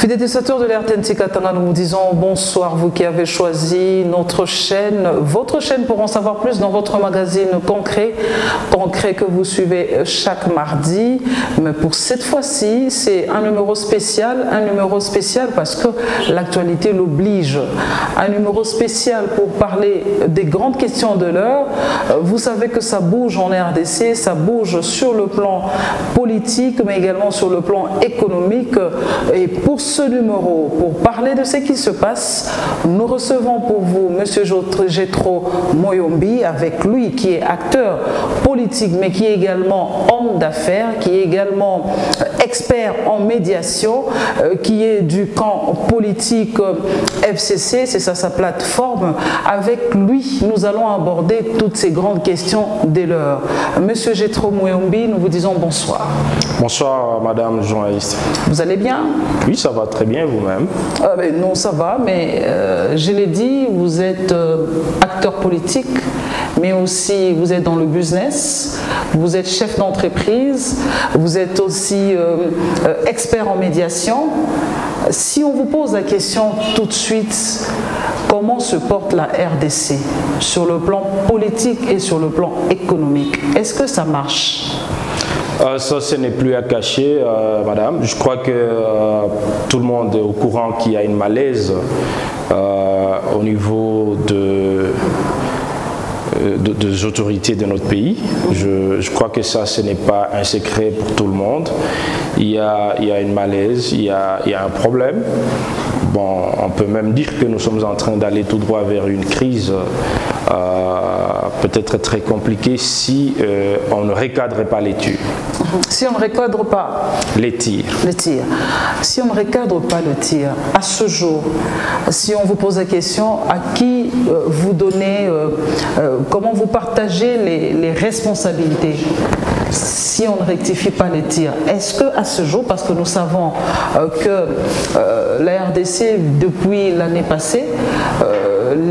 Fidèles téléspectateurs de l'RTNC Katanga, nous vous disons bonsoir, vous qui avez choisi notre chaîne, votre chaîne pour en savoir plus dans votre magazine concret que vous suivez chaque mardi. Mais pour cette fois-ci, c'est un numéro spécial parce que l'actualité l'oblige. Un numéro spécial pour parler des grandes questions de l'heure. Vous savez que ça bouge en RDC, ça bouge sur le plan politique, mais également sur le plan économique. Et pour ce numéro, pour parler de ce qui se passe, nous recevons pour vous M. Jethro Moyombi, avec lui qui est acteur politique, mais qui est également homme d'affaires, qui est également expert en médiation, qui est du camp politique FCC, c'est ça sa plateforme. Avec lui, nous allons aborder toutes ces grandes questions dès l'heure. Monsieur Jethro Moyombi, nous vous disons bonsoir. Bonsoir, madame journaliste. Vous allez bien? Oui, ça va très bien, vous-même. Non, ça va, mais je l'ai dit, vous êtes acteur politique, mais aussi vous êtes dans le business, vous êtes chef d'entreprise, vous êtes aussi expert en médiation. Si on vous pose la question tout de suite, comment se porte la RDC sur le plan politique et sur le plan économique? Est-ce que ça marche? Ça, ce n'est plus à cacher, madame. Je crois que tout le monde est au courant qu'il y a une malaise au niveau des autorités de notre pays. Je crois que ça, ce n'est pas un secret pour tout le monde. Il y a une malaise, il y a un problème. Bon, on peut même dire que nous sommes en train d'aller tout droit vers une crise peut-être très compliquée si on ne recadre pas les tirs. Si on ne recadre pas les tirs. Si on ne recadre pas le tir, à ce jour, si on vous pose la question, à qui vous donnez, comment vous partagez les responsabilités si on ne rectifie pas les tirs? Est-ce que à ce jour, parce que nous savons que la RDC, depuis l'année passée,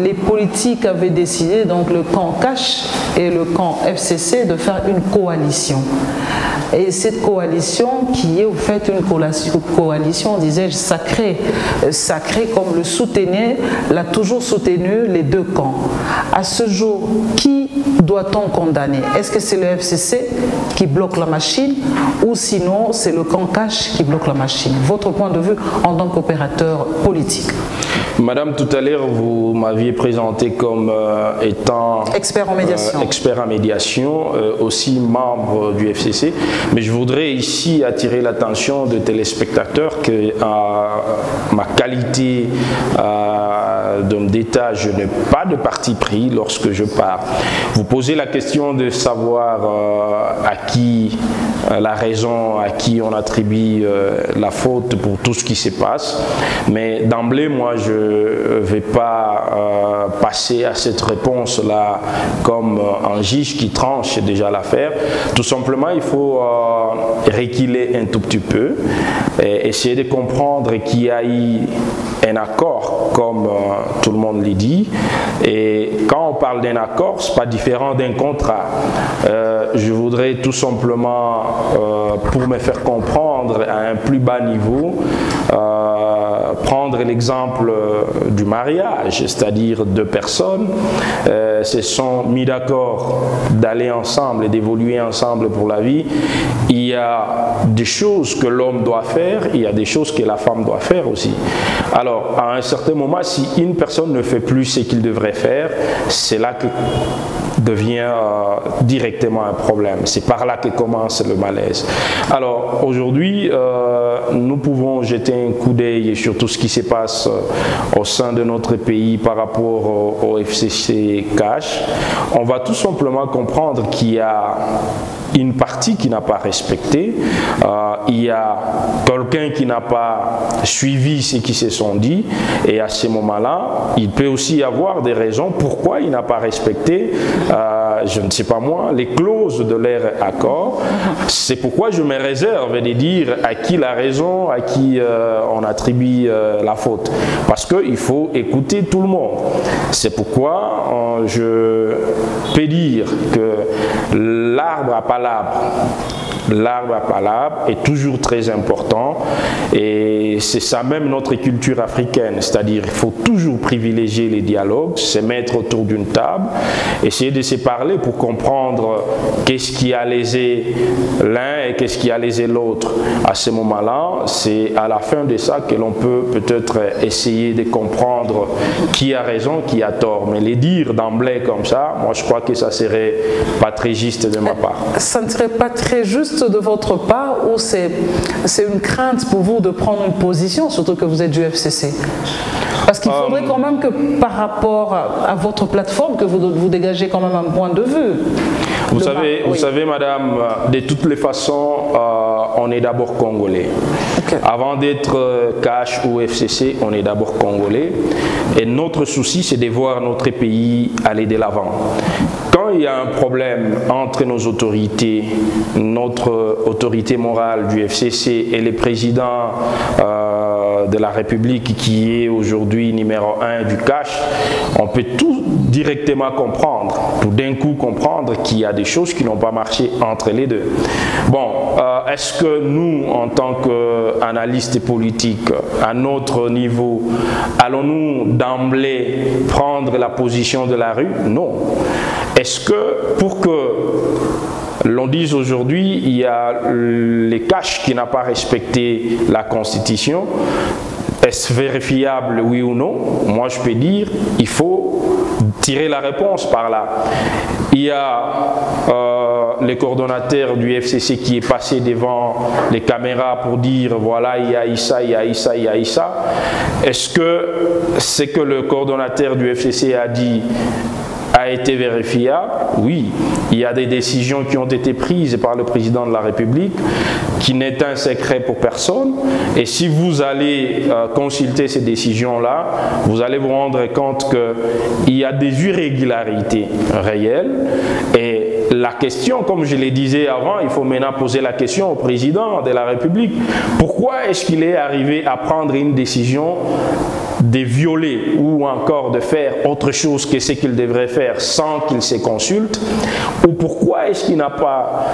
les politiques avaient décidé, donc le camp Cash et le camp FCC, de faire une coalition. Et cette coalition, qui est au fait une coalition, disais-je, sacrée, comme le soutenait, l'a toujours soutenu les deux camps. À ce jour, qui doit-on condamner? Est-ce que c'est le FCC qui bloque la machine ou sinon c'est le camp Cash qui bloque la machine? Votre point de vue en tant qu'opérateur politique. Madame, tout à l'heure, vous m'aviez présenté comme étant expert en médiation, aussi membre du FCC. Mais je voudrais ici attirer l'attention des téléspectateurs que ma qualité d'homme d'État, je n'ai pas de parti pris lorsque je parle. Vous posez la question de savoir à qui la raison, à qui on attribue la faute pour tout ce qui se passe. Mais d'emblée, moi, je ne vais pas passer à cette réponse-là comme un juge qui tranche déjà l'affaire. Tout simplement, il faut reculer un tout petit peu et essayer de comprendre qu'il y a eu un accord, comme tout le monde l'a dit. Et quand on parle d'un accord, ce n'est pas différent d'un contrat. Je voudrais tout simplement, pour me faire comprendre à un plus bas niveau, prendre l'exemple du mariage, c'est-à-dire deux personnes se sont mis d'accord d'aller ensemble et d'évoluer ensemble pour la vie. Il y a des choses que l'homme doit faire, il y a des choses que la femme doit faire aussi. Alors, à un certain moment, si une personne ne fait plus ce qu'il devrait faire, c'est là que devient directement un problème. C'est par là que commence le malaise. Alors aujourd'hui, nous pouvons jeter un coup d'œil sur tout ce qui se passe au sein de notre pays par rapport au FCC Cash. On va tout simplement comprendre qu'il y a une partie qui n'a pas respecté, il y a quelqu'un qui n'a pas suivi ce qui se sont dit, et à ce moment-là, il peut aussi y avoir des raisons pourquoi il n'a pas respecté, je ne sais pas moi, les clauses de leur accord. C'est pourquoi je me réserve de dire à qui la raison, à qui on attribue la faute. Parce qu'il faut écouter tout le monde. C'est pourquoi je peux dire que l'arbre à palabres l'arbre à palabre est toujours très important et c'est ça même notre culture africaine, c'est-à-dire il faut toujours privilégier les dialogues, se mettre autour d'une table, essayer de se parler pour comprendre qu'est-ce qui a lésé l'un et qu'est-ce qui a lésé l'autre. À ce moment-là, c'est à la fin de ça que l'on peut peut-être essayer de comprendre qui a raison, qui a tort. Mais les dire d'emblée comme ça, moi je crois que ça serait pas très juste de ma part. Ça ne serait pas très juste de votre part ou c'est une crainte pour vous de prendre une position, surtout que vous êtes du FCC? Parce qu'il faudrait quand même que par rapport à votre plateforme, que vous dégagez quand même un point de vue. Vous savez, madame, de toutes les façons, on est d'abord congolais. Okay. Avant d'être Cash ou FCC, on est d'abord congolais. Et notre souci, c'est de voir notre pays aller de l'avant. Quand il y a un problème entre nos autorités, notre autorité morale du FCC et le président de la République qui est aujourd'hui numéro 1 du Cash, on peut tout directement comprendre, tout d'un coup comprendre qu'il y a des choses qui n'ont pas marché entre les deux. Bon, est-ce que nous, en tant qu'analystes politiques, à notre niveau, allons-nous d'emblée prendre la position de la rue? Non. Est-ce que, pour que l'on dise aujourd'hui, il y a les Cash qui n'a pas respecté la Constitution, est-ce vérifiable, oui ou non? Moi, je peux dire, il faut tirer la réponse par là. Il y a le coordonnateur du FCC qui est passé devant les caméras pour dire, voilà, il y a ça, il y a ça, il y a ça. Est-ce que ce que le coordonnateur du FCC a dit a été vérifiable? Oui, il y a des décisions qui ont été prises par le président de la République qui n'est un secret pour personne, et si vous allez consulter ces décisions-là, vous allez vous rendre compte qu'il y a des irrégularités réelles. Et la question, comme je le disais avant, il faut maintenant poser la question au président de la République. Pourquoi est-ce qu'il est arrivé à prendre une décision de violer ou encore de faire autre chose que ce qu'il devrait faire sans qu'il se consulte? Ou pourquoi est-ce qu'il n'a pas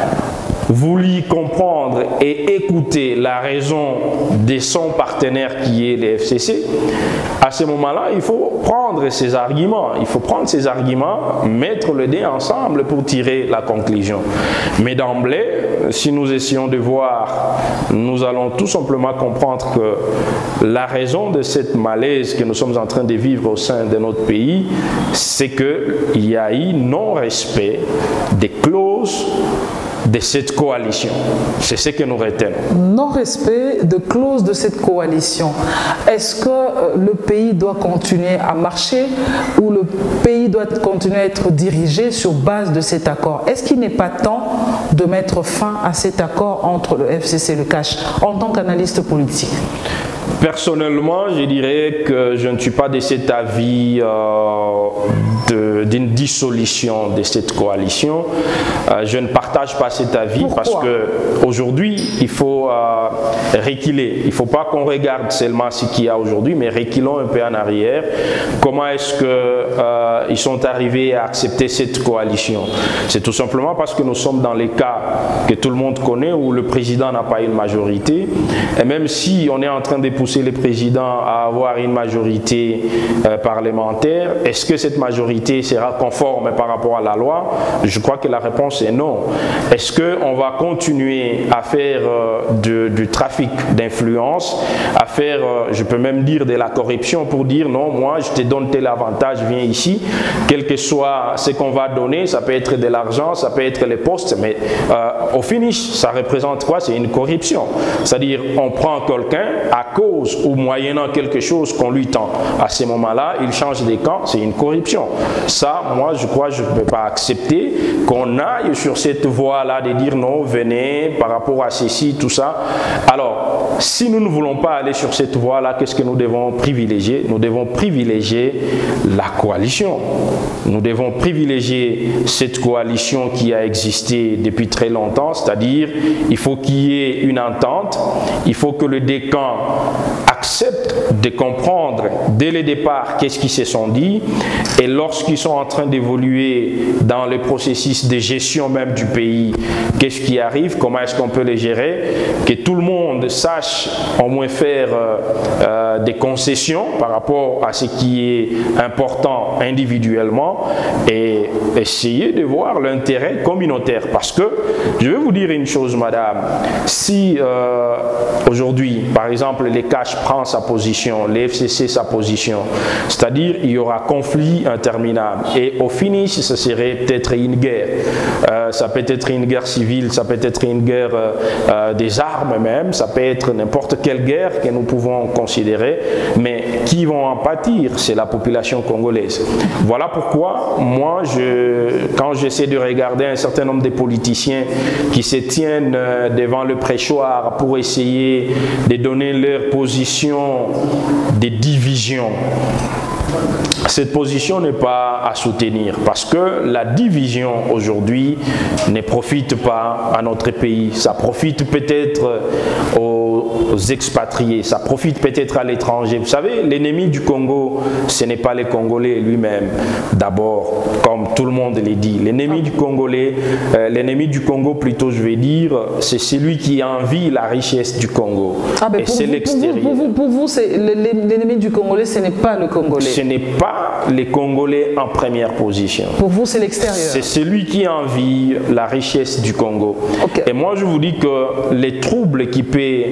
voulu comprendre et écouter la raison de son partenaire qui est le FCC? À ce moment-là, il faut prendre ces arguments. Il faut prendre ces arguments, mettre le dé ensemble pour tirer la conclusion. Mais d'emblée, si nous essayons de voir, nous allons tout simplement comprendre que la raison de cette malaise que nous sommes en train de vivre au sein de notre pays, c'est qu'il y a eu non-respect des clauses de cette coalition. C'est ce que nous retenons. Non-respect de clauses de cette coalition. Est-ce que le pays doit continuer à marcher ou le pays doit continuer à être dirigé sur base de cet accord? Est-ce qu'il n'est pas temps de mettre fin à cet accord entre le FCC et le Cash en tant qu'analyste politique? Personnellement, je dirais que je ne suis pas de cet avis d'une dissolution de cette coalition. Je ne partage pas cet avis. Pourquoi? Parce qu'aujourd'hui, il faut reculer. Il ne faut pas qu'on regarde seulement ce qu'il y a aujourd'hui, mais reculons un peu en arrière. Comment est-ce qu'ils sont arrivés à accepter cette coalition? C'est tout simplement parce que nous sommes dans les cas que tout le monde connaît où le président n'a pas une majorité. Et même si on est en train de pousser le président à avoir une majorité parlementaire, est-ce que cette majorité sera conforme par rapport à la loi? Je crois que la réponse est non. Est-ce qu'on va continuer à faire du trafic d'influence, à faire, je peux même dire, de la corruption pour dire non, moi je te donne tel avantage, viens ici, quel que soit ce qu'on va donner, ça peut être de l'argent, ça peut être les postes, mais au finish, ça représente quoi? C'est une corruption. C'est-à-dire, on prend quelqu'un à cause ou moyennant quelque chose qu'on lui tend. À ce moment-là, il change de camp, c'est une corruption. Ça, moi, je crois que je ne peux pas accepter qu'on aille sur cette voie-là de dire non, venez, par rapport à ceci, tout ça. Alors, si nous ne voulons pas aller sur cette voie-là, qu'est-ce que nous devons privilégier? Nous devons privilégier la coalition. Nous devons privilégier cette coalition qui a existé depuis très longtemps, c'est-à-dire il faut qu'il y ait une entente, il faut que le décan acceptent de comprendre dès le départ qu'est-ce qu'ils se sont dit, et lorsqu'ils sont en train d'évoluer dans le processus de gestion même du pays, qu'est-ce qui arrive, comment est-ce qu'on peut les gérer, que tout le monde sache au moins faire des concessions par rapport à ce qui est important individuellement et essayer de voir l'intérêt communautaire. Parce que, je vais vous dire une chose, madame, si aujourd'hui, par exemple, les CACH prend sa position, les FCC sa position, c'est-à-dire il y aura conflit interminable et au finish, ce serait peut-être une guerre. Ça peut être une guerre civile, ça peut être une guerre des armes même, ça peut être n'importe quelle guerre que nous pouvons considérer, mais qui vont en pâtir, c'est la population congolaise. Voilà pourquoi moi, quand j'essaie de regarder un certain nombre de politiciens qui se tiennent devant le pressoir pour essayer de donner leur position de division, cette position n'est pas à soutenir parce que la division aujourd'hui ne profite pas à notre pays. Ça profite peut-être aux expatriés, ça profite peut-être à l'étranger. Vous savez, l'ennemi du Congo, ce n'est pas le Congolais lui-même. D'abord, comme tout le monde l'a dit, l'ennemi du Congolais, l'ennemi du Congo plutôt, je vais dire, c'est celui qui envie la richesse du Congo. Et c'est l'extérieur. Pour vous, l'ennemi du Congolais, ce n'est pas le Congolais. Ce n'est pas les Congolais en première position. Pour vous, c'est l'extérieur. C'est celui qui envie la richesse du Congo. Okay. Et moi, je vous dis que les troubles qui peut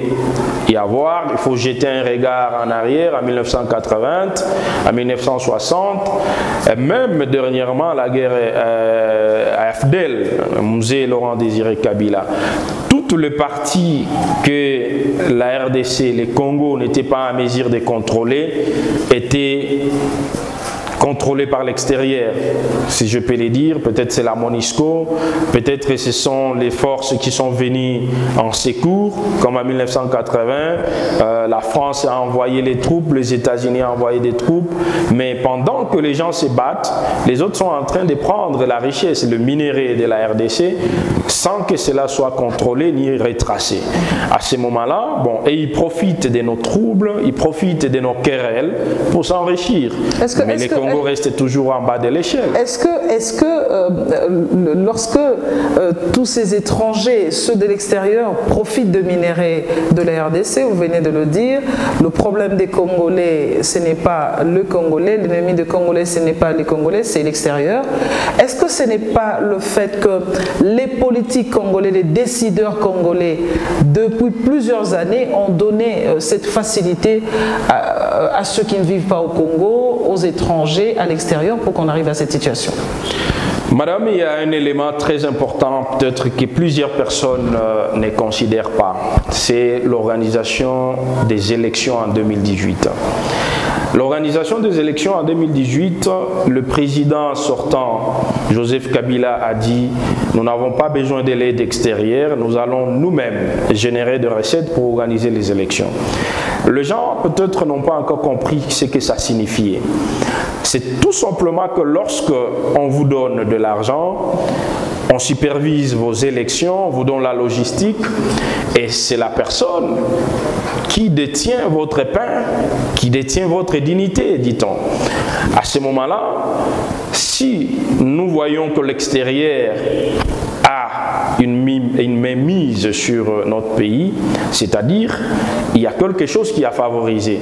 y avoir, il faut jeter un regard en arrière à 1980, à 1960, et même dernièrement la guerre à FDL, Musée Laurent Désiré Kabila. Tout le parti que la RDC, les Congo n'étaient pas en mesure de contrôler, était contrôlé par l'extérieur, si je peux le dire. Peut-être c'est la MONUSCO, peut-être que ce sont les forces qui sont venues en secours, comme en 1980, la France a envoyé les troupes, les États-Unis ont envoyé des troupes, mais pendant que les gens se battent, les autres sont en train de prendre la richesse, le minerai de la RDC, sans que cela soit contrôlé ni retracé. À ce moment-là, bon, et ils profitent de nos troubles, ils profitent de nos querelles pour s'enrichir. Mais les Congo reste toujours en bas de l'échelle. Est-ce que lorsque tous ces étrangers, ceux de l'extérieur, profitent de minerais de la RDC, vous venez de le dire, le problème des Congolais, ce n'est pas le Congolais, l'ennemi des Congolais, ce n'est pas les Congolais, c'est l'extérieur. Est-ce que ce n'est pas le fait que les politiques congolais, les décideurs congolais, depuis plusieurs années, ont donné cette facilité à ceux qui ne vivent pas au Congo, aux étrangers, à l'extérieur, pour qu'on arrive à cette situation? Madame, il y a un élément très important, peut-être que plusieurs personnes ne considèrent pas. C'est l'organisation des élections en 2018. L'organisation des élections en 2018, le président sortant, Joseph Kabila, a dit « Nous n'avons pas besoin de l'aide extérieure, nous allons nous-mêmes générer des recettes pour organiser les élections. » Les gens peut-être n'ont pas encore compris ce que ça signifiait. C'est tout simplement que lorsque on vous donne de l'argent, on supervise vos élections, on vous donne la logistique, et c'est la personne qui détient votre pain, qui détient votre dignité, dit-on. À ce moment-là, si nous voyons que l'extérieur a une mainmise sur notre pays, c'est-à-dire il y a quelque chose qui a favorisé.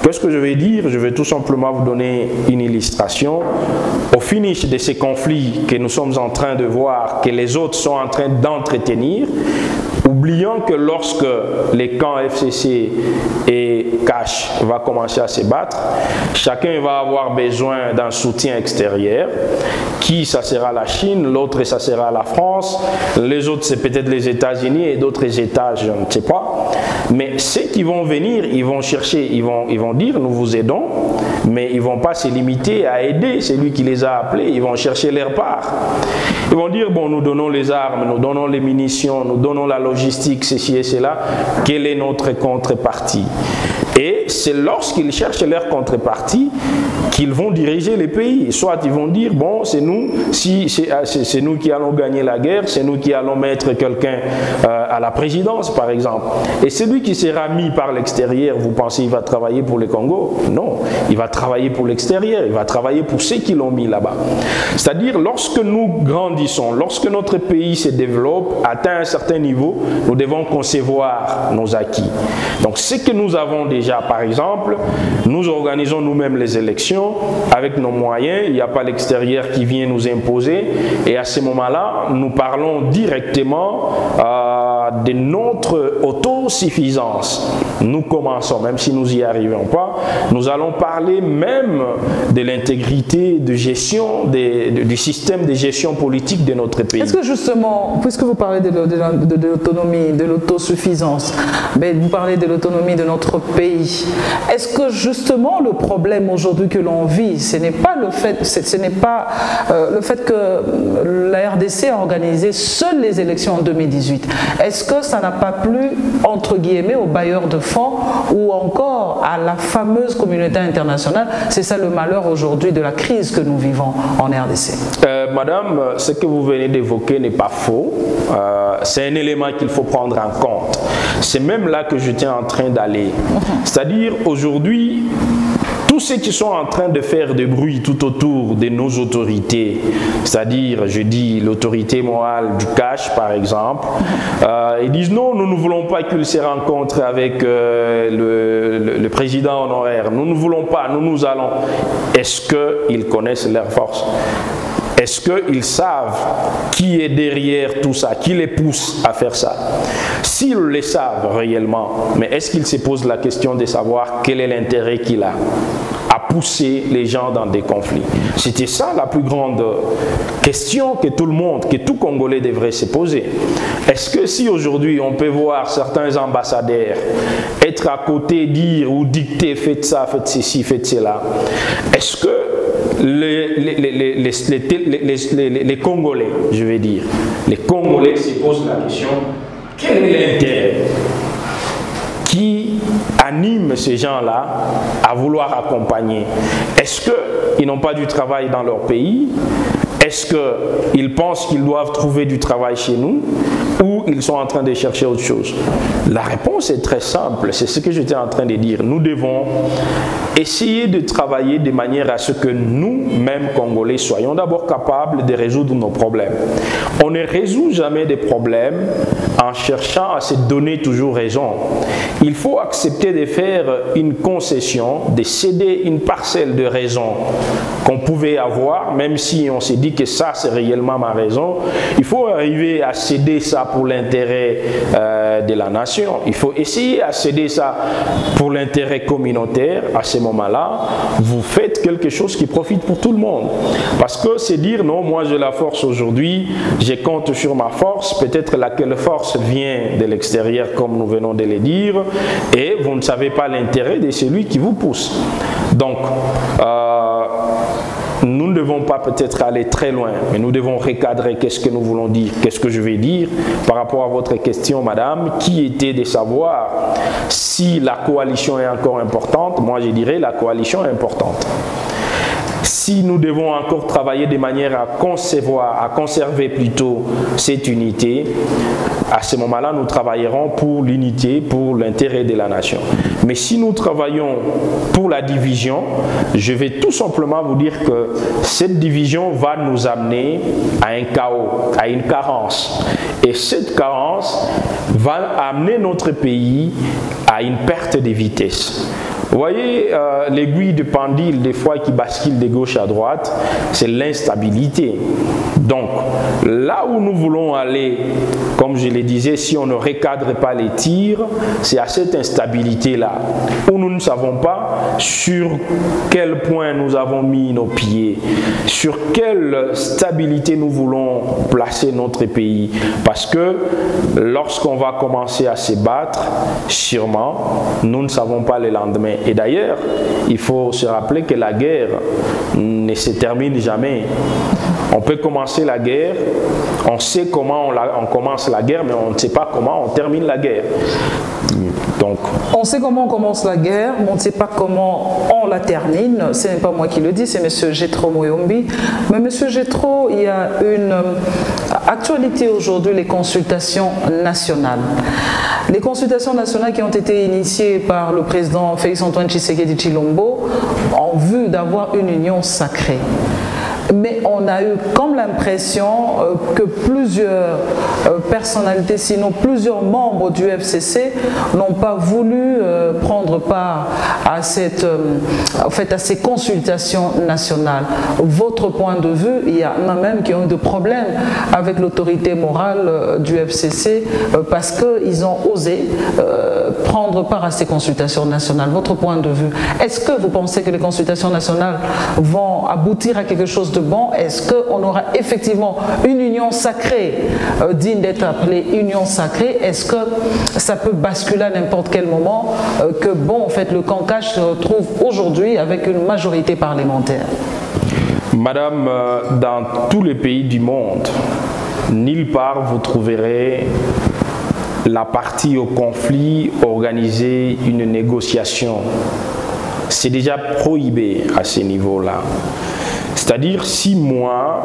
Qu'est-ce que je vais dire? Je vais tout simplement vous donner une illustration. Au finish de ces conflits que nous sommes en train de voir, que les autres sont en train d'entretenir, oublions que lorsque les camps FCC et CACH vont commencer à se battre, chacun va avoir besoin d'un soutien extérieur. Qui, ça sera la Chine, l'autre, ça sera la France, les autres, c'est peut-être les États-Unis et d'autres États, je ne sais pas. Mais ceux qui vont venir, ils vont chercher, ils vont dire, nous vous aidons, mais ils ne vont pas se limiter à aider celui qui les a appelés, ils vont chercher leur part. Ils vont dire, bon, nous donnons les armes, nous donnons les munitions, nous donnons la logistique, logistique, ceci et cela, quelle est notre contrepartie? Et c'est lorsqu'ils cherchent leur contrepartie qu'ils vont diriger les pays. Soit ils vont dire, bon, c'est nous, si c'est nous qui allons gagner la guerre, c'est nous qui allons mettre quelqu'un à la présidence, par exemple. Et celui qui sera mis par l'extérieur, vous pensez qu'il va travailler pour le Congo? Non, il va travailler pour l'extérieur, il va travailler pour ceux qui l'ont mis là-bas. C'est-à-dire, lorsque nous grandissons, lorsque notre pays se développe, atteint un certain niveau, nous devons concevoir nos acquis. Donc, ce que nous avons déjà, par exemple, nous organisons nous-mêmes les élections avec nos moyens, il n'y a pas l'extérieur qui vient nous imposer, et à ce moment-là, nous parlons directement de notre autosuffisance. Nous commençons, même si nous n'y arrivons pas, nous allons parler même de l'intégrité de gestion, du système de gestion politique de notre pays. Est-ce que justement, puisque vous parlez de l'autonomie, de l'autosuffisance, mais vous parlez de l'autonomie de notre pays, est-ce que justement le problème aujourd'hui que l'on vit, ce n'est pas le fait que la RDC a organisé seules les élections en 2018? Est-ce que ça n'a pas plu, entre guillemets, aux bailleurs de fonds ou encore à la fameuse communauté internationale? C'est ça le malheur aujourd'hui de la crise que nous vivons en RDC. Madame, ce que vous venez d'évoquer n'est pas faux. C'est un élément qu'il faut prendre en compte. C'est même là que j'étais en train d'aller. C'est-à-dire, aujourd'hui, tous ceux qui sont en train de faire du bruit tout autour de nos autorités, c'est-à-dire, je dis, l'autorité morale du cash, par exemple, ils disent non, nous ne voulons pas qu'ils se rencontrent avec le président honoraire. Nous ne voulons pas, nous allons. Est-ce qu'ils connaissent leurs forces? Est-ce qu'ils savent qui est derrière tout ça, qui les pousse à faire ça? S'ils le savent réellement, mais est-ce qu'ils se posent la question de savoir quel est l'intérêt qu'il a à pousser les gens dans des conflits? C'était ça la plus grande question que tout le monde, que tout Congolais devrait se poser. Est-ce que si aujourd'hui on peut voir certains ambassadeurs être à côté, dire ou dicter faites ça, faites ceci, faites cela, est-ce que les Congolais, je vais dire, les Congolais se posent la question, quel est l'intérêt qui anime ces gens-là à vouloir accompagner? Est-ce qu'ils n'ont pas du travail dans leur pays? Est-ce qu'ils pensent qu'ils doivent trouver du travail chez nous ou ils sont en train de chercher autre chose? La réponse est très simple, c'est ce que j'étais en train de dire. Nous devons essayer de travailler de manière à ce que nous-mêmes, Congolais, soyons d'abord capables de résoudre nos problèmes. On ne résout jamais des problèmes en cherchant à se donner toujours raison. Il faut accepter de faire une concession, de céder une parcelle de raison qu'on pouvait avoir, même si on s'est dit que ça c'est réellement ma raison. Il faut arriver à céder ça pour l'intérêt de la nation. Il faut essayer à céder ça pour l'intérêt communautaire. À ce moment-là, vous faites quelque chose qui profite pour tout le monde. Parce que c'est dire non, moi j'ai la force aujourd'hui, je compte sur ma force, peut-être laquelle force vient de l'extérieur comme nous venons de le dire, et vous ne savez pas l'intérêt de celui qui vous pousse. Donc, nous ne devons pas peut-être aller très loin, mais nous devons recadrer qu'est-ce que nous voulons dire, qu'est-ce que je vais dire par rapport à votre question, madame, qui était de savoir si la coalition est encore importante. Moi, je dirais la coalition est importante. Si nous devons encore travailler de manière à concevoir, à conserver plutôt cette unité, à ce moment-là, nous travaillerons pour l'unité, pour l'intérêt de la nation. Mais si nous travaillons pour la division, je vais tout simplement vous dire que cette division va nous amener à un chaos, à une carence. Et cette carence va amener notre pays à une perte de vitesse. Vous voyez, l'aiguille de pendule, des fois, qui bascule de gauche à droite, c'est l'instabilité. Donc, là où nous voulons aller, comme je le disais, si on ne recadre pas les tirs, c'est à cette instabilité-là, où nous ne savons pas sur quel point nous avons mis nos pieds, sur quelle stabilité nous voulons placer notre pays. Parce que lorsqu'on va commencer à se battre, sûrement, nous ne savons pas le lendemain. Et d'ailleurs, il faut se rappeler que la guerre ne se termine jamais. On peut commencer la guerre, on sait comment on commence la guerre, mais on ne sait pas comment on termine la guerre. Donc, on sait comment on commence la guerre, mais on ne sait pas comment on la termine. Ce n'est pas moi qui le dis, c'est M. Jethro Muyombi. Mais M. Jethro, il y a une actualité aujourd'hui, les consultations nationales. Les consultations nationales qui ont été initiées par le président Félix-Antoine Tshisekedi Tshilombo en vue d'avoir une union sacrée. Mais on a eu comme l'impression que plusieurs personnalités, sinon plusieurs membres du FCC n'ont pas voulu prendre part à, ces consultations nationales. Votre point de vue, il y en a même qui ont eu des problèmes avec l'autorité morale du FCC parce qu'ils ont osé prendre part à ces consultations nationales. Votre point de vue, est-ce que vous pensez que les consultations nationales vont aboutir à quelque chose de bon? Est-ce qu'on aura effectivement une union sacrée, digne d'être appelée union sacrée? Est-ce que ça peut basculer à n'importe quel moment que bon, en fait, le Cancache se retrouve aujourd'hui avec une majorité parlementaire? Madame, dans tous les pays du monde, nulle part vous trouverez la partie au conflit organiser une négociation. C'est déjà prohibé à ce niveau-là. C'est-à-dire, si moi,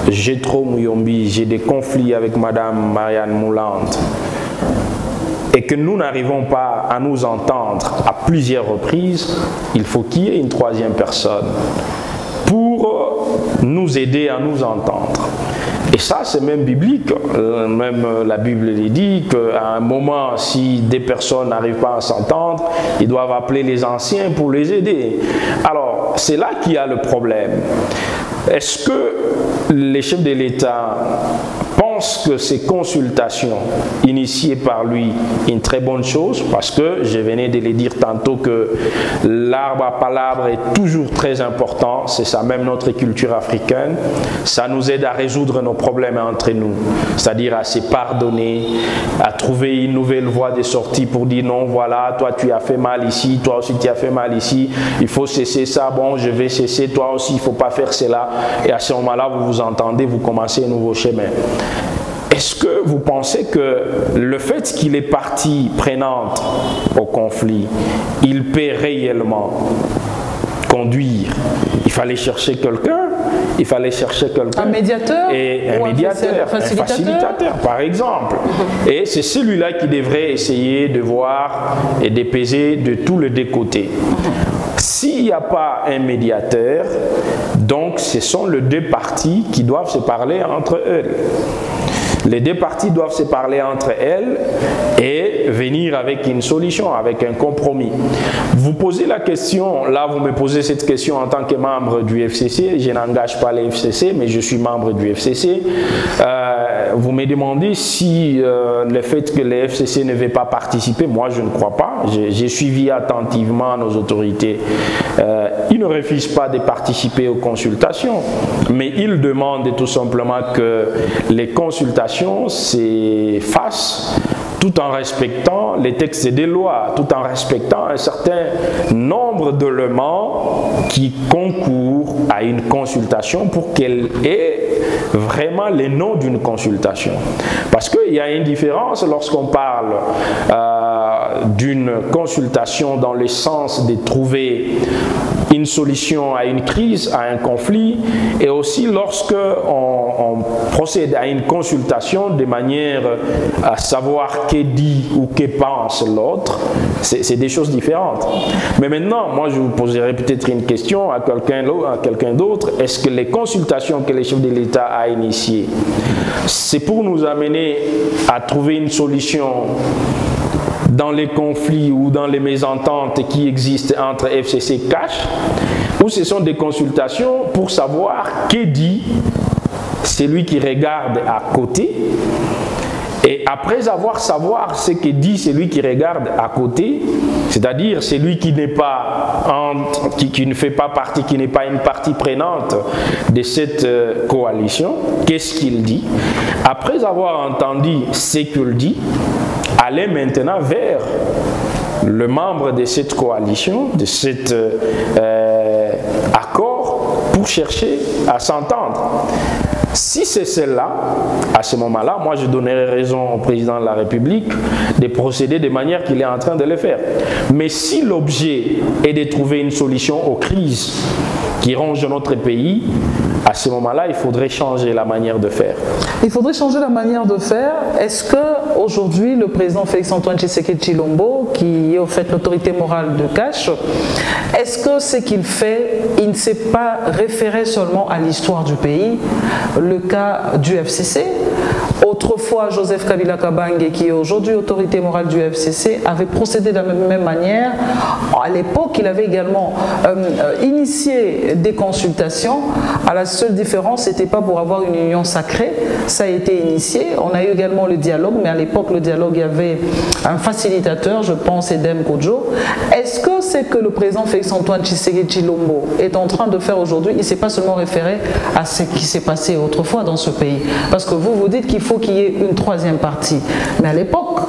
Jethro Muyombi, j'ai des conflits avec Madame Marianne Moulante et que nous n'arrivons pas à nous entendre à plusieurs reprises, il faut qu'il y ait une troisième personne pour nous aider à nous entendre. Et ça, c'est même biblique. Même la Bible dit qu'à un moment, si des personnes n'arrivent pas à s'entendre, ils doivent appeler les anciens pour les aider. Alors, c'est là qu'il y a le problème. Est-ce que les chefs de l'État pensent que ces consultations initiées par lui une très bonne chose? Parce que je venais de le dire tantôt que l'arbre à palabre est toujours très important, c'est ça même notre culture africaine. Ça nous aide à résoudre nos problèmes entre nous, c'est-à-dire à se pardonner, à trouver une nouvelle voie de sortie pour dire non, voilà, toi tu as fait mal ici, toi aussi tu as fait mal ici, il faut cesser ça, bon je vais cesser, toi aussi il ne faut pas faire cela. Et à ce moment-là, vous vous entendez, vous commencez un nouveau chemin. Est-ce que vous pensez que le fait qu'il est partie prenante au conflit, il peut réellement conduire? Il fallait chercher quelqu'un, un médiateur, un médiateur, un facilitateur par exemple. Et c'est celui-là qui devrait essayer de voir et de peser de tous les deux côtés. S'il n'y a pas un médiateur, donc ce sont les deux parties qui doivent se parler entre elles. Les deux parties doivent se parler entre elles et venir avec une solution, avec un compromis. Vous posez la question, là vous me posez cette question en tant que membre du FCC, je n'engage pas le FCC, mais je suis membre du FCC. Vous me demandez si le fait que le FCC ne veut pas participer, moi je ne crois pas. J'ai suivi attentivement nos autorités. Ils ne refusent pas de participer aux consultations, mais ils demandent tout simplement que les consultations s'effacent tout en respectant les textes des lois, tout en respectant un certain nombre d'éléments qui concourent à une consultation pour qu'elle ait vraiment les noms d'une consultation. Parce qu'il y a une différence lorsqu'on parle d'une consultation dans le sens de trouver une solution à une crise, à un conflit, et aussi lorsque on procède à une consultation de manière à savoir que dit ou que pense l'autre, c'est des choses différentes. Mais maintenant, moi je vous poserai peut-être une question à quelqu'un d'autre. Est-ce que les consultations que les chefs de l'État a initiées, c'est pour nous amener à trouver une solution dans les conflits ou dans les mésententes qui existent entre FCC et CACH, ou ce sont des consultations pour savoir que dit celui qui regarde à côté, et après savoir ce que dit celui qui regarde à côté, c'est-à-dire celui qui n'est pas qui ne fait pas partie, qui n'est pas une partie prenante de cette coalition, qu'est-ce qu'il dit? Après avoir entendu ce qu'il dit, aller maintenant vers le membre de cette coalition, de cet accord, pour chercher à s'entendre. Si c'est celle-là, à ce moment-là, moi je donnerai raison au président de la République de procéder de manière qu'il est en train de le faire. Mais si l'objet est de trouver une solution aux crises qui rongent notre pays, à ce moment-là, il faudrait changer la manière de faire. Il faudrait changer la manière de faire. Est-ce qu'aujourd'hui, le président Félix-Antoine Tshisekedi Tshilombo, qui est au fait l'autorité morale de Cash, est-ce que ce qu'il fait, il ne s'est pas référé seulement à l'histoire du pays, le cas du FCC? Autrefois, Joseph Kabila Kabange, qui est aujourd'hui autorité morale du FCC, avait procédé de la même manière. À l'époque, il avait également initié des consultations. À la seule différence, ce n'était pas pour avoir une union sacrée. Ça a été initié. On a eu également le dialogue, mais à l'époque, le dialogue, il y avait un facilitateur, je pense, Edem Kodjo. Est-ce que c'est que le président Félix-Antoine Tshisekedi Tshilombo est en train de faire aujourd'hui? Il ne s'est pas seulement référé à ce qui s'est passé autrefois dans ce pays. Parce que vous dites qu'il faut qu'il y ait une troisième partie. Mais à l'époque,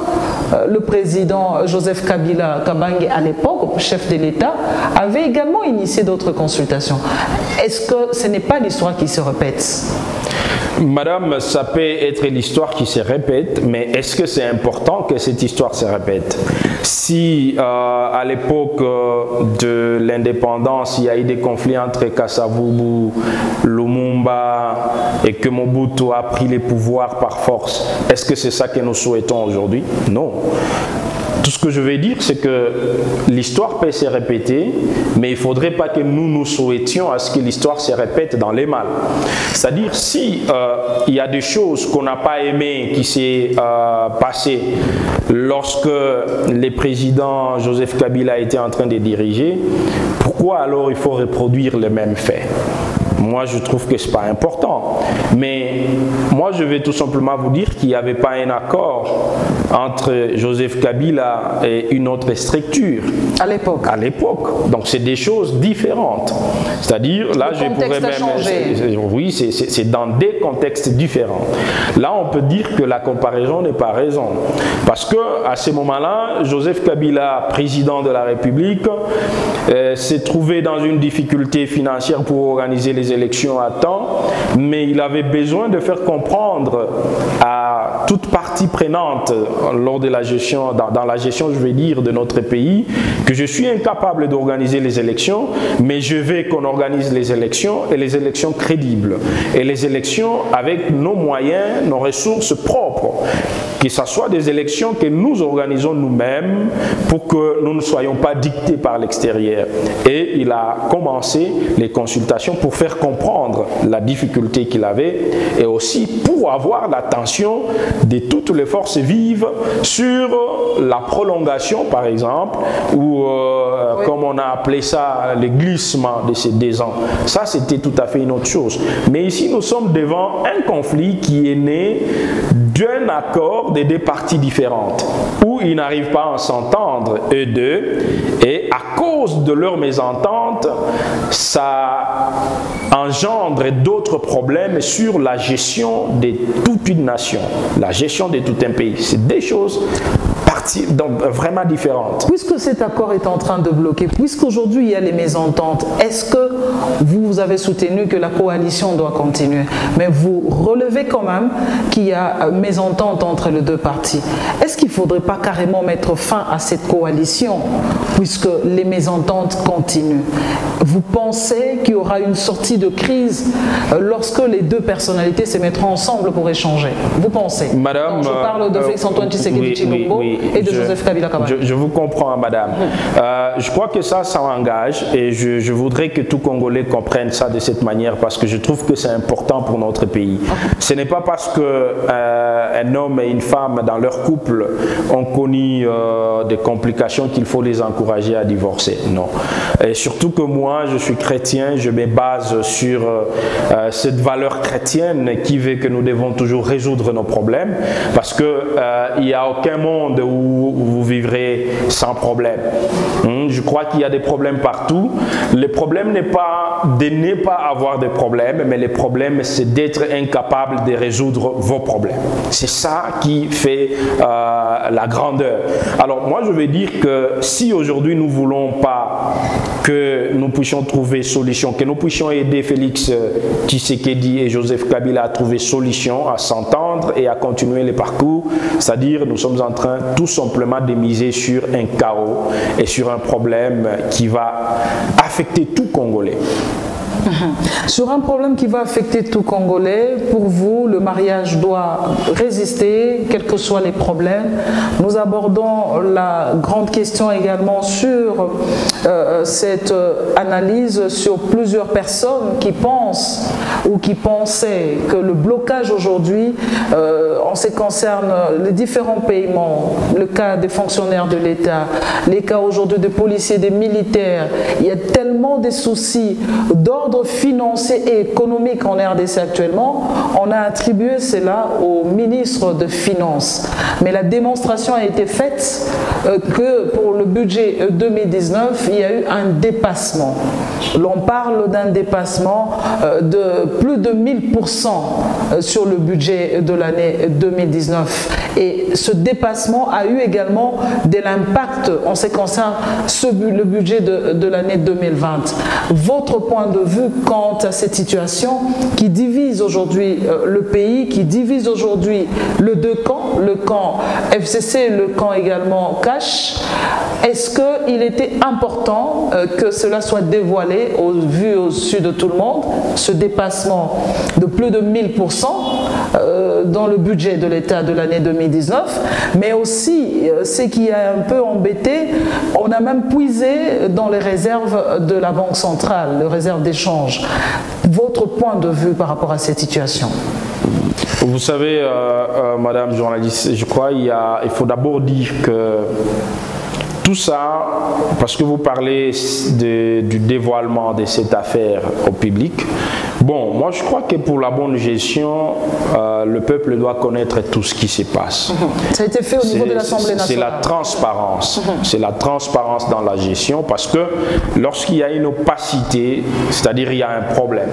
le président Joseph Kabila Kabange, à l'époque, chef de l'État, avait également initié d'autres consultations. Est-ce que ce n'est pas l'histoire qui se répète? Madame, ça peut être l'histoire qui se répète, mais est-ce que c'est important que cette histoire se répète? Si à l'époque de l'indépendance, il y a eu des conflits entre Kasavubu, Lumumba et que Mobutu a pris les pouvoirs par force, est-ce que c'est ça que nous souhaitons aujourd'hui? Non. Tout ce que je veux dire, c'est que l'histoire peut se répéter, mais il ne faudrait pas que nous souhaitions à ce que l'histoire se répète dans les mal. C'est-à-dire, si il y a des choses qu'on n'a pas aimées qui s'est passées lorsque le président Joseph Kabila était en train de diriger, pourquoi alors il faut reproduire les mêmes faits? Moi, je trouve que ce n'est pas important. Mais moi, je vais tout simplement vous dire qu'il n'y avait pas un accord entre Joseph Kabila et une autre structure. À l'époque. À l'époque. Donc, c'est des choses différentes. C'est-à-dire, là, je pourrais même... Oui, c'est dans des contextes différents. Là, on peut dire que la comparaison n'est pas raison. Parce qu'à ce moment-là, Joseph Kabila, président de la République, s'est trouvé dans une difficulté financière pour organiser les élections à temps, mais il avait besoin de faire comprendre à toute partie prenante lors de la gestion, dans la gestion, je vais dire, de notre pays, que je suis incapable d'organiser les élections, mais je veux qu'on organise les élections et les élections crédibles. Et les élections avec nos moyens, nos ressources propres. Que ce soit des élections que nous organisons nous-mêmes pour que nous ne soyons pas dictés par l'extérieur. Et il a commencé les consultations pour faire comprendre la difficulté qu'il avait et aussi pour avoir l'attention de toutes les forces vives sur la prolongation, par exemple, ou oui, comme on a appelé ça, le glissement de ces 2 ans. Ça, c'était tout à fait une autre chose. Mais ici, nous sommes devant un conflit qui est né d'un accord des 2 parties différentes, où ils n'arrivent pas à s'entendre, eux deux, et à cause de leur mésentente, ça engendre d'autres problèmes sur la gestion de toute une nation, la gestion de tout un pays. C'est des choses donc vraiment différentes. Puisque cet accord est en train de bloquer, puisqu'aujourd'hui il y a les mésententes, est-ce que vous avez soutenu que la coalition doit continuer? Mais vous relevez quand même qu'il y a mésentente entre les 2 parties. Est-ce qu'il ne faudrait pas carrément mettre fin à cette coalition puisque les mésententes continuent? Vous pensez qu'il y aura une sortie de crise lorsque les 2 personnalités se mettront ensemble pour échanger? Vous pensez? Madame, donc, je parle de Félix-Antoine Tshisekedi Tshilombo et de Joseph Kabila Kabange. Je vous comprends, madame. Je crois que ça engage et je voudrais que tout Congolais comprenne ça de cette manière parce que je trouve que c'est important pour notre pays. Ce n'est pas parce qu'un homme et une femme dans leur couple ont connu des complications qu'il faut les encourager à divorcer. Non. Et surtout que moi, je suis chrétien, je me base sur cette valeur chrétienne qui veut que nous devons toujours résoudre nos problèmes parce qu'il n'y a aucun monde où vous vivrez sans problème. Je crois qu'il y a des problèmes partout. Le problème n'est pas de ne pas avoir de problèmes, mais le problème c'est d'être incapable de résoudre vos problèmes. C'est ça qui fait la grandeur. Alors moi je veux dire que si aujourd'hui nous ne voulons pas que nous puissions trouver solution, que nous puissions aider aider Félix Tshisekedi et Joseph Kabila à trouver solution, à s'entendre et à continuer les parcours. C'est-à-dire, nous sommes en train tout simplement de miser sur un chaos et sur un problème qui va affecter tout Congolais. Sur un problème qui va affecter tout Congolais, pour vous, le mariage doit résister, quels que soient les problèmes. Nous abordons la grande question également sur cette analyse sur plusieurs personnes qui pensent ou qui pensaient que le blocage aujourd'hui, en ce qui concerne les différents paiements, le cas des fonctionnaires de l'État, les cas aujourd'hui des policiers, des militaires, il y a tellement de soucis d'ordre financier et économique en RDC actuellement, on a attribué cela au ministre de Finances. Mais la démonstration a été faite que pour le budget 2019, il y a eu un dépassement. L'on parle d'un dépassement de plus de 1000% sur le budget de l'année 2019. Et ce dépassement a eu également de l'impact en ce qui concerne le budget de l'année 2020. Votre point de vue quant à cette situation qui divise aujourd'hui le pays, qui divise aujourd'hui le deux camps, le camp FCC, le camp également Cash. Est-ce qu'il était important que cela soit dévoilé vu au su de tout le monde, ce dépassement de plus de 1000% dans le budget de l'État de l'année 2019, mais aussi ce qui a un peu embêté, on a même puisé dans les réserves de la Banque centrale, les réserves d'échange. Votre point de vue par rapport à cette situation? Vous savez, Madame journaliste, je crois qu'il faut d'abord dire que tout ça, parce que vous parlez du dévoilement de cette affaire au public, bon, moi je crois que pour la bonne gestion, le peuple doit connaître tout ce qui se passe. Ça a été fait au niveau de l'Assemblée nationale. C'est la transparence. C'est la transparence dans la gestion, parce que lorsqu'il y a une opacité, c'est-à-dire il y a un problème.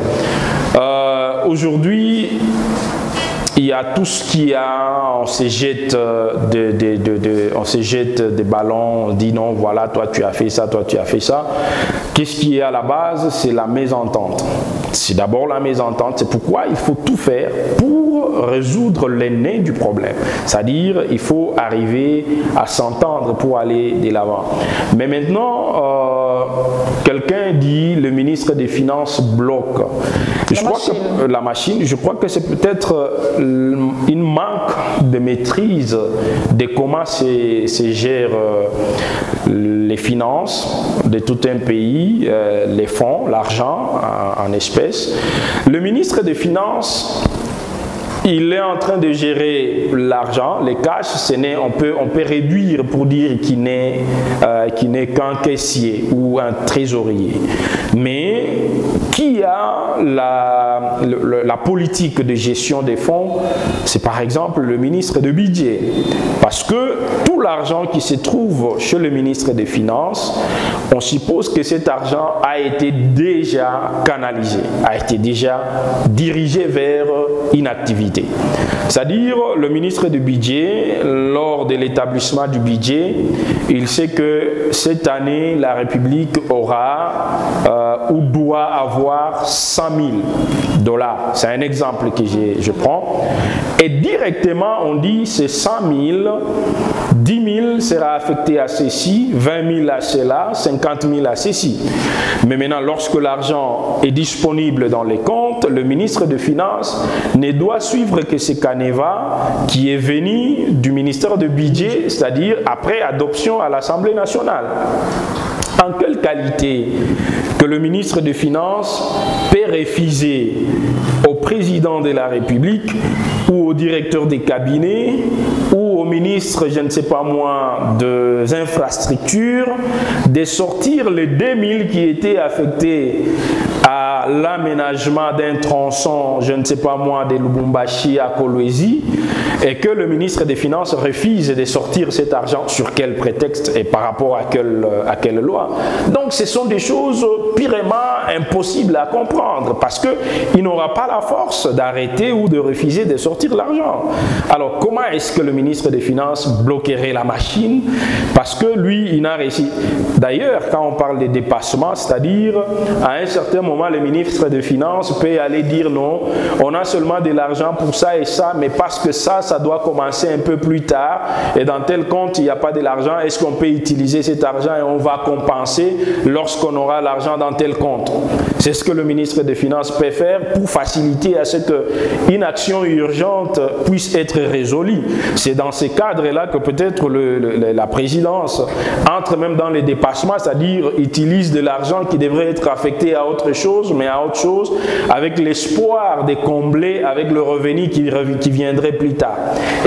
Aujourd'hui, il y a tout ce qu'il y a, on se jette des ballons, on dit non, voilà, toi tu as fait ça, toi tu as fait ça. Qu'est-ce qui est à la base? C'est la mésentente. C'est d'abord la mésentente, c'est pourquoi il faut tout faire pour résoudre les nez du problème. C'est-à-dire, il faut arriver à s'entendre pour aller de l'avant. Mais maintenant, quelqu'un dit, le ministre des Finances bloque. La machine, je crois que c'est peut-être une manque de maîtrise de comment se gèrent les finances de tout un pays, les fonds, l'argent en espèces. Le ministre des Finances, il est en train de gérer l'argent, les cash, on peut réduire pour dire qu'il n'est qu'un caissier ou un trésorier. Mais qui a la politique de gestion des fonds? C'est par exemple le ministre de budget. Parce que tout l'argent qui se trouve chez le ministre des Finances, on suppose que cet argent a été déjà canalisé, a été déjà dirigé vers une activité. C'est-à-dire, le ministre du budget, lors de l'établissement du budget, il sait que cette année, la République aura ou doit avoir 100 000 $. C'est un exemple que je prends. Et directement, on dit c'est 100 000, 10 000 sera affecté à ceci, 20 000 à cela, 50 000 à ceci. Mais maintenant, lorsque l'argent est disponible dans les comptes, le ministre des Finances ne doit suivre que ce canevas qui est venu du ministère du budget, c'est-à-dire après adoption à l'Assemblée nationale. En quelle qualité que le ministre des Finances peut refuser au président de la République ou au directeur des cabinets ou au ministre, je ne sais pas moi, des infrastructures, de sortir les 2000 qui étaient affectés à l'aménagement d'un tronçon, je ne sais pas moi, de Lubumbashi à Kolwezi, et que le ministre des Finances refuse de sortir cet argent sur quel prétexte et par rapport à quelle loi. Donc ce sont des choses purement impossibles à comprendre parce qu'il n'aura pas la force d'arrêter ou de refuser de sortir l'argent. Alors comment est-ce que le ministre ministre des Finances bloquerait la machine parce que lui, il n'a réussi. D'ailleurs, quand on parle des dépassements, c'est-à-dire à un certain moment, le ministre des Finances peut aller dire non, on a seulement de l'argent pour ça et ça, mais parce que ça doit commencer un peu plus tard et dans tel compte, il n'y a pas de l'argent, est-ce qu'on peut utiliser cet argent et on va compenser lorsqu'on aura l'argent dans tel compte? C'est ce que le ministre des Finances peut faire pour faciliter à ce qu'une action urgente puisse être résolue. C'est dans ces cadres-là que peut-être la présidence entre même dans les dépassements, c'est-à-dire utilise de l'argent qui devrait être affecté à autre chose, mais à autre chose, avec l'espoir de combler avec le revenu qui viendrait plus tard.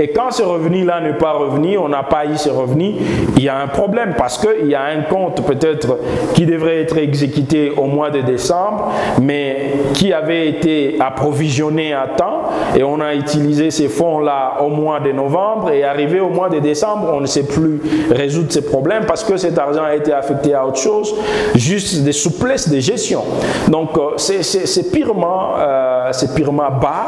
Et quand ce revenu-là n'est pas revenu, on n'a pas eu ce revenu, il y a un problème parce qu'il y a un compte peut-être qui devrait être exécuté au mois de décembre, mais qui avait été approvisionné à temps et on a utilisé ces fonds-là au mois de novembre et arrivé au mois de décembre, on ne sait plus résoudre ces problèmes parce que cet argent a été affecté à autre chose, juste des souplesses de gestion. Donc c'est purement bas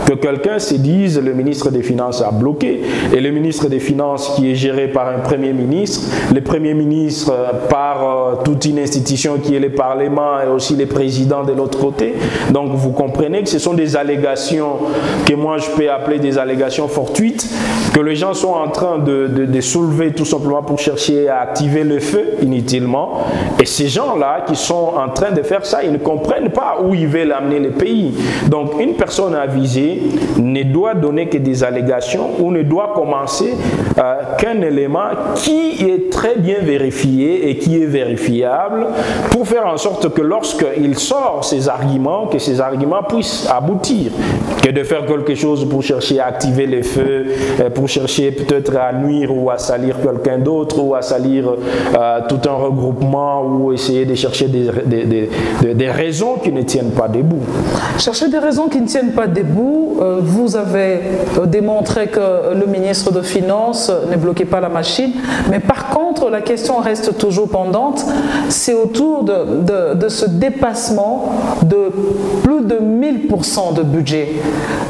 que quelqu'un se dise le ministre des Finances a bloqué et le ministre des Finances qui est géré par un premier ministre, le premier ministre par toute une institution qui est le Parlement et aussi les présidents de l'autre côté. Donc vous comprenez que ce sont des allégations que moi je peux appeler des allégations fortuites que les gens sont en train de soulever tout simplement pour chercher à activer le feu inutilement. Et ces gens-là qui sont en train de faire ça, ils ne comprennent pas où ils veulent amener le pays. Donc une personne avisée ne doit donner que des allégations ou ne doit commencer qu'un élément qui est très bien vérifié et qui est vérifiable pour faire en sorte que lorsqu'il sort ces arguments, que ces arguments puissent aboutir, que de faire quelque chose pour chercher à activer les feux, pour chercher peut-être à nuire ou à salir quelqu'un d'autre ou à salir tout un regroupement ou essayer de chercher des raisons qui ne tiennent pas debout. Chercher des raisons qui ne tiennent pas debout, vous avez démontré que le ministre de Finances ne bloquait pas la machine, mais par contre la question reste toujours pendante, c'est autour de ce dépassement de plus de 1000% de budget.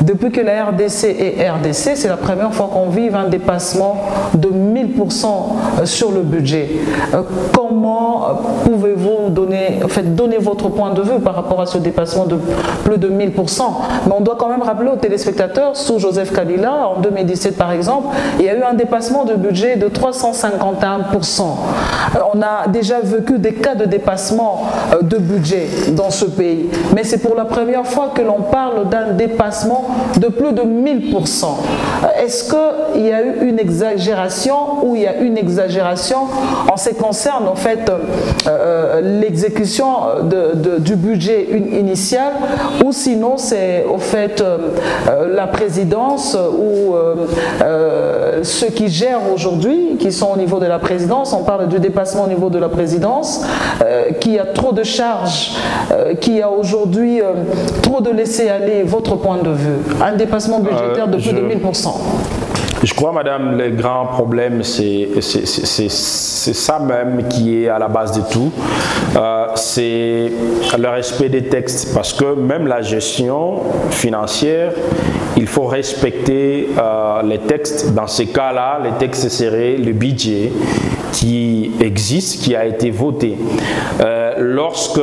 Depuis que la RDC est RDC, c'est la première fois qu'on vive un dépassement de 1000% sur le budget. Comment pouvez-vous donner votre point de vue par rapport à ce dépassement de plus de 1000%? Mais on doit quand même rappeler aux téléspectateurs, sous Joseph Kabila, en 2017 par exemple, il y a eu un dépassement de budget de 351%. On a déjà vécu des cas de dépassement de budget dans ce pays, mais c'est pour la première fois que l'on parle d'un dépassement de plus de 1000%. Est-ce qu'il y a eu une exagération ou il y a une exagération en ce qui concerne en fait l'exécution du budget initial, ou sinon c'est au fait la présidence ou ceux qui gèrent aujourd'hui, qui sont au niveau de la présidence, on parle du dépassement au niveau de la présidence, qui a trop de charges, qui a aujourd'hui trop de laisser aller. Votre point de vue, un dépassement budgétaire de plus de 1000%. Je crois, madame, le grand problème, c'est ça même qui est à la base de tout. C'est le respect des textes. Parce que même la gestion financière, il faut respecter les textes. Dans ces cas-là, les textes seraient le budget qui existe, qui a été voté. Lorsque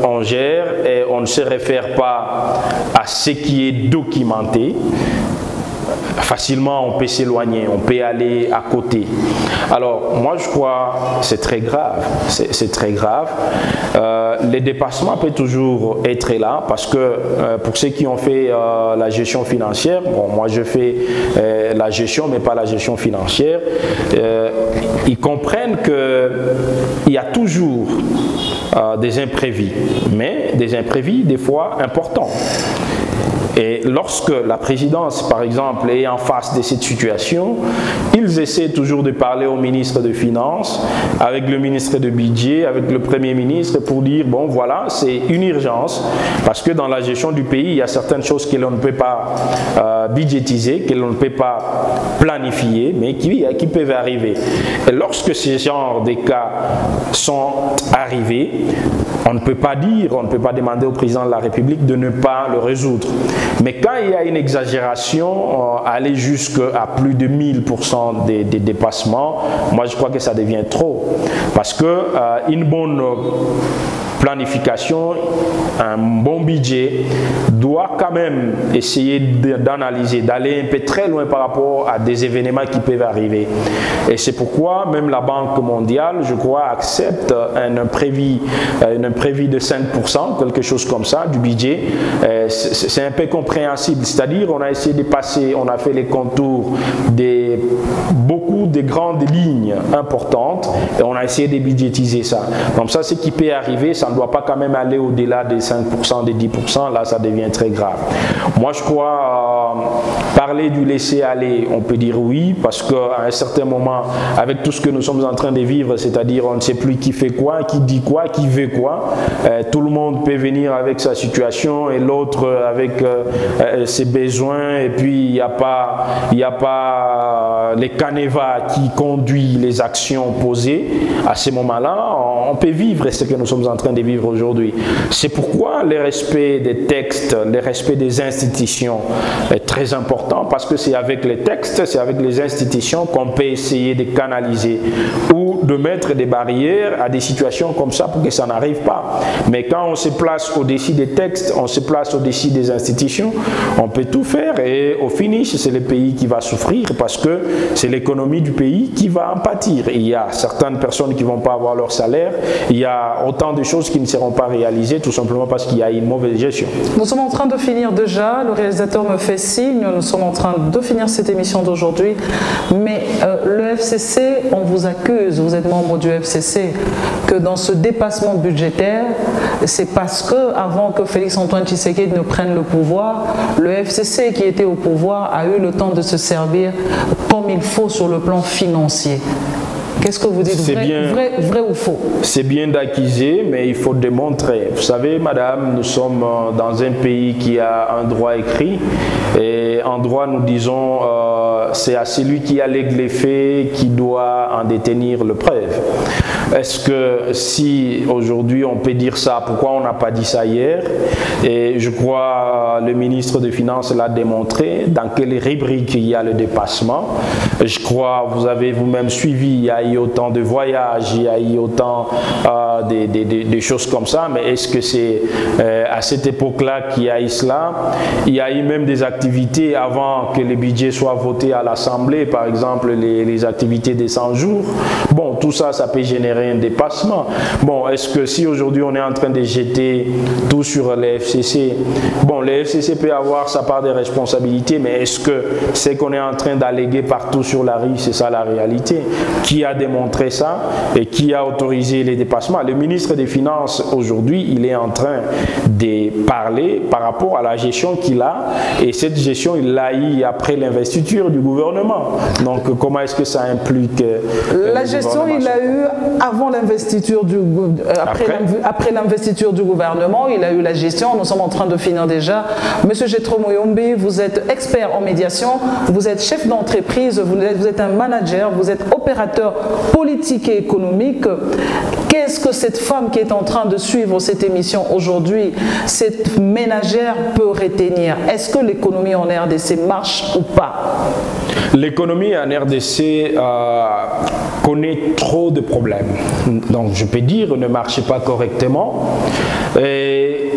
on gère et on ne se réfère pas à ce qui est documenté, facilement on peut s'éloigner, on peut aller à côté. Alors moi je crois que c'est très grave, c'est très grave. Les dépassements peuvent toujours être là parce que pour ceux qui ont fait la gestion financière, bon moi je fais la gestion mais pas la gestion financière, ils comprennent qu'il y a toujours des imprévus, mais des imprévus des fois importants. Et lorsque la présidence, par exemple, est en face de cette situation, ils essaient toujours de parler au ministre des Finances, avec le ministre du Budget, avec le Premier ministre, pour dire, bon voilà, c'est une urgence, parce que dans la gestion du pays, il y a certaines choses que l'on ne peut pas budgétisés, que l'on ne peut pas planifier, mais qui peuvent arriver. Et lorsque ces genres de cas sont arrivés, on ne peut pas dire, on ne peut pas demander au président de la République de ne pas le résoudre. Mais quand il y a une exagération, aller jusqu'à plus de 1000% des dépassements, moi je crois que ça devient trop. Parce que une bonne planification, un bon budget doit quand même essayer d'analyser, d'aller un peu très loin par rapport à des événements qui peuvent arriver. Et c'est pourquoi même la Banque mondiale, je crois, accepte un imprévu de 5%, quelque chose comme ça, du budget. C'est un peu compréhensible, c'est-à-dire on a essayé de passer, on a fait les contours de beaucoup de grandes lignes importantes et on a essayé de budgétiser ça. Donc ça, ce qui peut arriver, ça ne doit pas quand même aller au-delà des 5%, des 10%, là ça devient très grave. Moi je crois, parler du laisser-aller, on peut dire oui, parce qu'à un certain moment, avec tout ce que nous sommes en train de vivre, c'est-à-dire on ne sait plus qui fait quoi, qui dit quoi, qui veut quoi, tout le monde peut venir avec sa situation et l'autre avec ses besoins, et puis il n'y a pas les canevas qui conduisent les actions posées. À ce moment-là, on peut vivre ce que nous sommes en train de vivre aujourd'hui. C'est pourquoi le respect des textes, le respect des institutions est très important, parce que c'est avec les textes, c'est avec les institutions qu'on peut essayer de canaliser ou de mettre des barrières à des situations comme ça pour que ça n'arrive pas. Mais quand on se place au-dessus des textes, on se place au-dessus des institutions, on peut tout faire et au finish, c'est le pays qui va souffrir parce que c'est l'économie du pays qui va en pâtir. Il y a certaines personnes qui ne vont pas avoir leur salaire, il y a autant de choses qui ne seront pas réalisées tout simplement parce qu'il y a une mauvaise gestion. Nous sommes en train de finir déjà, le réalisateur me fait signe, nous sommes en train de finir cette émission d'aujourd'hui, mais le FCC, on vous accuse, vous êtes membre du FCC, que dans ce dépassement budgétaire, c'est parce que avant que Félix-Antoine Tshisekedi ne prenne le pouvoir, le FCC qui était au pouvoir a eu le temps de se servir comme il faut sur le plan financier. Qu'est-ce que vous dites, vrai ou faux? C'est bien d'accuser, mais il faut démontrer. Vous savez, madame, nous sommes dans un pays qui a un droit écrit. Et en droit, nous disons, c'est à celui qui allègue les faits qui doit en détenir le preuve. Est-ce que si aujourd'hui on peut dire ça, pourquoi on n'a pas dit ça hier? Et je crois le ministre des Finances l'a démontré, dans quelle rubrique il y a le dépassement. Je crois, vous avez vous-même suivi, il y a eu autant de voyages, il y a eu autant des choses comme ça, mais est-ce que c'est à cette époque-là qu'il y a eu cela? Il y a eu même des activités avant que le budget soit voté à l'Assemblée, par exemple les activités des 100 jours. Bon, tout ça, ça peut générer un dépassement. Bon, est-ce que si aujourd'hui on est en train de jeter tout sur les FCC, bon, les FCC peut avoir sa part de responsabilité, mais est-ce que c'est qu'on est en train d'alléguer partout sur la rue, c'est ça la réalité? Qui a démontré ça et qui a autorisé les dépassements? Le ministre des Finances aujourd'hui, il est en train de parler par rapport à la gestion qu'il a, et cette gestion il l'a eu après l'investiture du gouvernement. Donc comment est-ce que ça implique la gestion il l'a eu avant l'investiture après l'investiture du gouvernement, il a eu la gestion. Nous sommes en train de finir déjà. Monsieur Jethro Muyombi, vous êtes expert en médiation, vous êtes chef d'entreprise, vous êtes un manager, vous êtes opérateur politique et économique. Qu'est-ce que cette femme qui est en train de suivre cette émission aujourd'hui, cette ménagère peut retenir? Est-ce que l'économie en RDC marche ou pas? L'économie en RDC connaît trop de problèmes. Donc je peux dire ne marche pas correctement. Et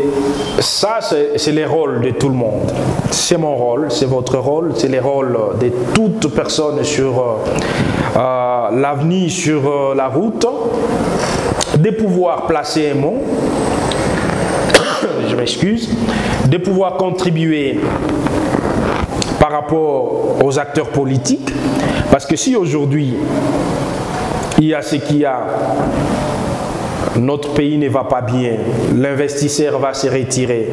ça, c'est le rôle de tout le monde. C'est mon rôle, c'est votre rôle, c'est le rôle de toute personne sur l'avenir, sur la route, de pouvoir placer un mot, je m'excuse, de pouvoir contribuer par rapport aux acteurs politiques, parce que si aujourd'hui il y a ce qu'il y a, notre pays ne va pas bien, l'investisseur va se retirer,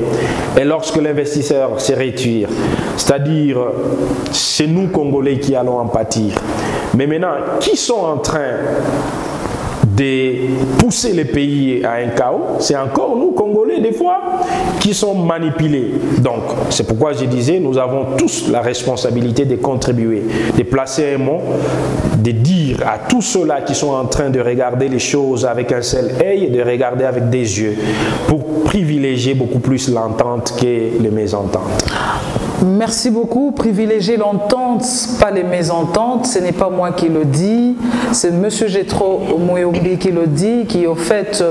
et lorsque l'investisseur se retire, c'est-à-dire c'est nous Congolais qui allons en pâtir. Mais maintenant, qui sont en train de pousser les pays à un chaos, c'est encore nous, Congolais, des fois, qui sont manipulés. Donc, c'est pourquoi je disais, nous avons tous la responsabilité de contribuer, de placer un mot, de dire à tous ceux-là qui sont en train de regarder les choses avec un seul œil et de regarder avec des yeux, pour privilégier beaucoup plus l'entente que les mésententes. Merci beaucoup. Privilégier l'entente, pas les mésententes. Ce n'est pas moi qui le dis, c'est M. Jetro Muyombi qui le dit, qui est au fait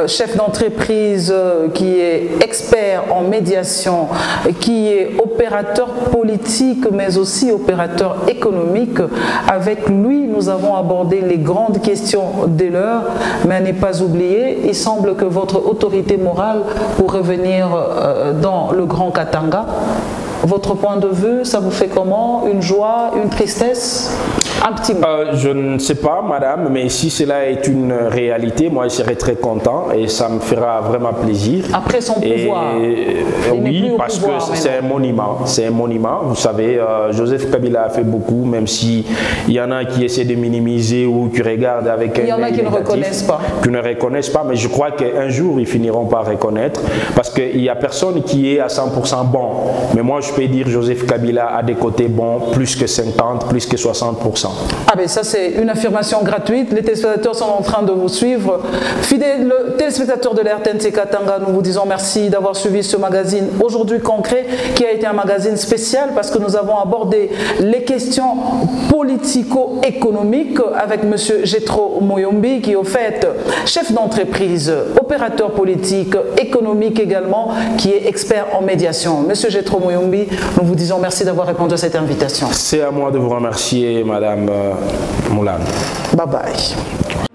chef d'entreprise, qui est expert en médiation, qui est opérateur politique, mais aussi opérateur économique. Avec lui, nous avons abordé les grandes questions de l'heure, mais à ne pas oublier, il semble que votre autorité morale, pour revenir dans le Grand Katanga, votre point de vue, ça vous fait comment? Une joie, une tristesse? Un petit mot. Je ne sais pas, madame, mais si cela est une réalité, moi je serai très content et ça me fera vraiment plaisir. Après son pouvoir. Oui, parce que c'est un monument. C'est un monument. Vous savez, Joseph Kabila a fait beaucoup, même s'il y en a qui essaient de minimiser ou qui regardent avec un œil négatif. Il y en a qui ne reconnaissent pas. Qui ne reconnaissent pas, mais je crois qu'un jour, ils finiront par reconnaître. Parce qu'il n'y a personne qui est à 100% bon. Mais moi, je peux dire Joseph Kabila a des côtés bons, plus que 50, plus que 60%. Ah ben ça c'est une affirmation gratuite, les téléspectateurs sont en train de vous suivre. Fidèles téléspectateurs de la RTNC Katanga, nous vous disons merci d'avoir suivi ce magazine Aujourd'hui Concret, qui a été un magazine spécial parce que nous avons abordé les questions politico-économiques avec M. Jetro Muyombi, qui est au fait chef d'entreprise, opérateur politique, économique également, qui est expert en médiation. M. Jetro Muyombi, nous vous disons merci d'avoir répondu à cette invitation. C'est à moi de vous remercier, Madame Moulane. Bye bye.